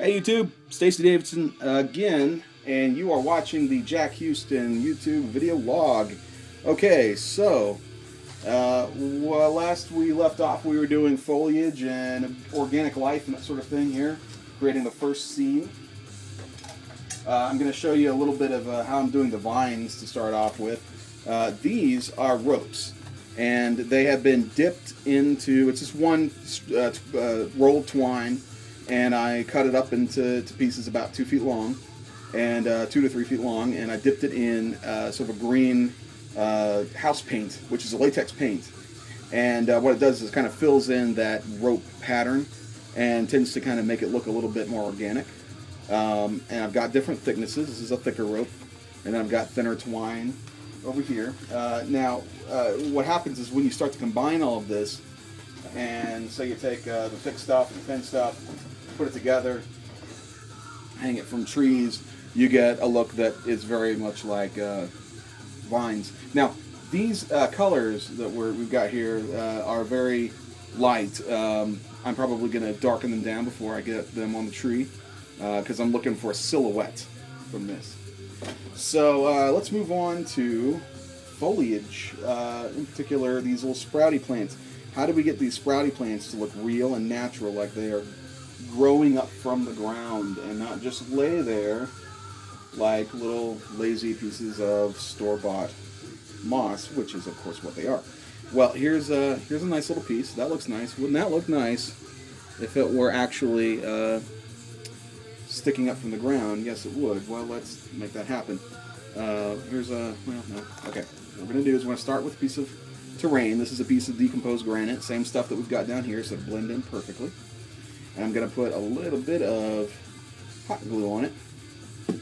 Hey YouTube, Stacey Davidson again, and you are watching the Jack Houston YouTube video log. Okay, so well, last we left off, we were doing foliage and organic life and that sort of thing here, creating the first scene. I'm going to show you a little bit of how I'm doing the vines to start off with. These are ropes, and they have been dipped into, it's just one rolled twine, and I cut it up into pieces about 2 feet long, and 2 to 3 feet long, and I dipped it in sort of a green house paint, which is a latex paint. And what it does is it kind of fills in that rope pattern and tends to kind of make it look a little bit more organic. And I've got different thicknesses. This is a thicker rope, and then I've got thinner twine over here. Now, what happens is when you start to combine all of this, and say you take the thick stuff and the thin stuff, put it together, hang it from trees, you get a look that is very much like vines. Now, these colors that we've got here are very light. I'm probably going to darken them down before I get them on the tree, because I'm looking for a silhouette from this. So let's move on to foliage, in particular these little sprouty plants. How do we get these sprouty plants to look real and natural, like they are growing up from the ground and not just lay there like little lazy pieces of store-bought moss, which is of course what they are. Well, here's a nice little piece. That looks nice. Wouldn't that look nice if it were actually sticking up from the ground? Yes, it would. Well, let's make that happen. Here's a, well, no. Okay. What we're going to do is we're going to start with a piece of terrain. This is a piece of decomposed granite, same stuff that we've got down here, so it'll blend in perfectly. And I'm going to put a little bit of hot glue on it. And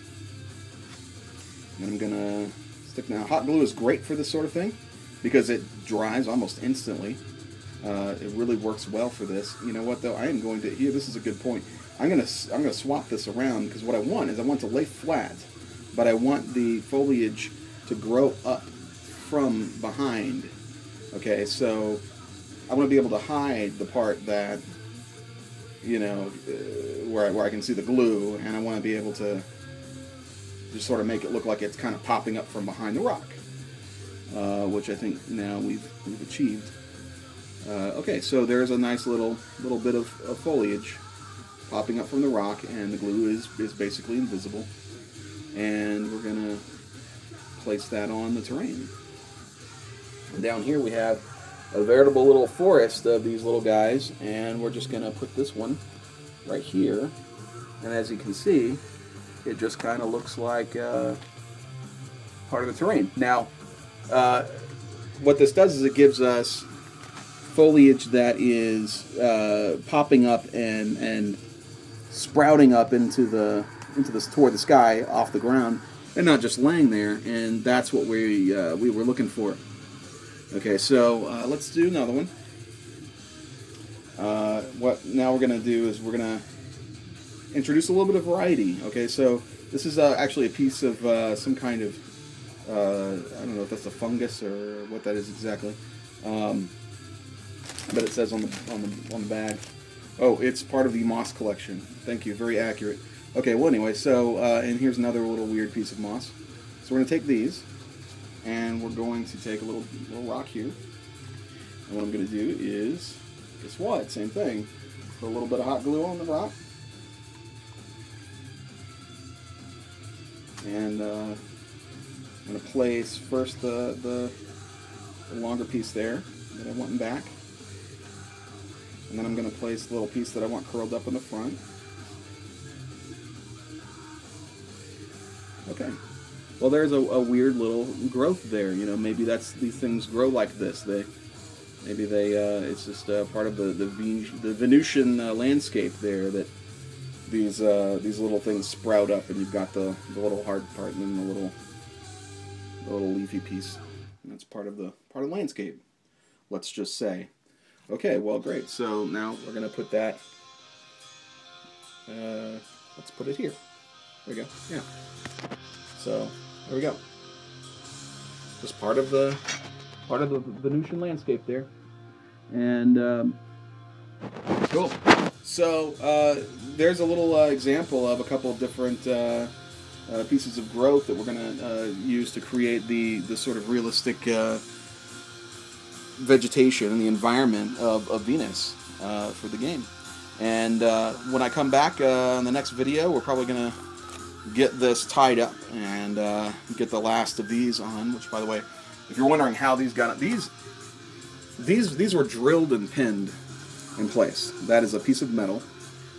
I'm going to stick, now hot glue is great for this sort of thing because it dries almost instantly. It really works well for this. You know what though, I am going to, here, this is a good point. I'm going to swap this around, because what I want is I want to lay flat, but I want the foliage to grow up from behind. Okay, so I want to be able to hide the part that, you know, where I can see the glue, and I want to be able to just sort of make it look like it's kind of popping up from behind the rock, which I think now we've achieved. Okay, so there's a nice little bit of foliage popping up from the rock, and the glue is basically invisible, and we're gonna place that on the terrain. And down here we have a veritable little forest of these little guys, and we're just going to put this one right here. And as you can see, it just kind of looks like part of the terrain. Now, what this does is it gives us foliage that is popping up and sprouting up into this toward the sky off the ground, and not just laying there. And that's what we were looking for. Okay, so let's do another one. What now we're going to do is we're going to introduce a little bit of variety. Okay, so this is actually a piece of some kind of, I don't know if that's a fungus or what that is exactly, but it says on the bag. Oh, it's part of the moss collection. Thank you, very accurate. Okay, well anyway, so and here's another little weird piece of moss. So we're going to take these, and we're going to take a little rock here, and what I'm going to do is, guess what, same thing, put a little bit of hot glue on the rock, and I'm going to place first the longer piece there that I want in back, and then I'm going to place the little piece that I want curled up in the front. Okay. Well, there's a weird little growth there. You know, maybe these things grow like this. Maybe it's just part of the Venusian landscape there, that these little things sprout up, and you've got the little hard part and then the little leafy piece. And that's part of the landscape, let's just say. Okay, well, great. So now we're gonna put that. Let's put it here. There we go. Yeah. So there we go. Just part of the Venusian landscape there, and Cool. So there's a little example of a couple of different pieces of growth that we're going to use to create the sort of realistic vegetation and the environment of Venus for the game. And when I come back in the next video, we're probably going to get this tied up and get the last of these on. Which, by the way, if you're wondering how these got these were drilled and pinned in place. That is a piece of metal.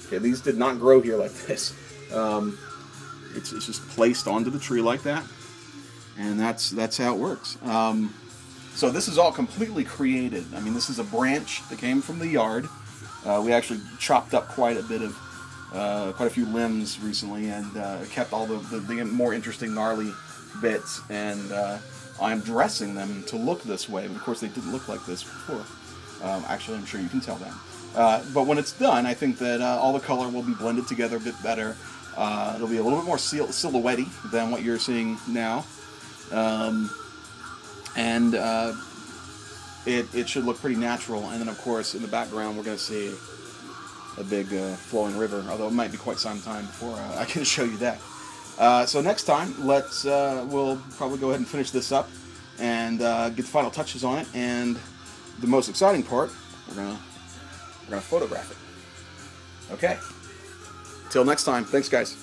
Okay, these did not grow here like this. It's just placed onto the tree like that, and that's how it works. So this is all completely created. I mean, this is a branch that came from the yard. We actually chopped up quite a bit of quite a few limbs recently, and kept all the more interesting, gnarly bits, and I'm dressing them to look this way. But of course, they didn't look like this before. Actually, I'm sure you can tell that. But when it's done, I think that all the color will be blended together a bit better. It'll be a little bit more silhouette-y than what you're seeing now. It should look pretty natural. And then, of course, in the background, we're going to see a big flowing river, although it might be quite some time before I can show you that. So next time, we'll probably go ahead and finish this up and get the final touches on it. And the most exciting part, we're gonna photograph it. Okay. Till next time. Thanks, guys.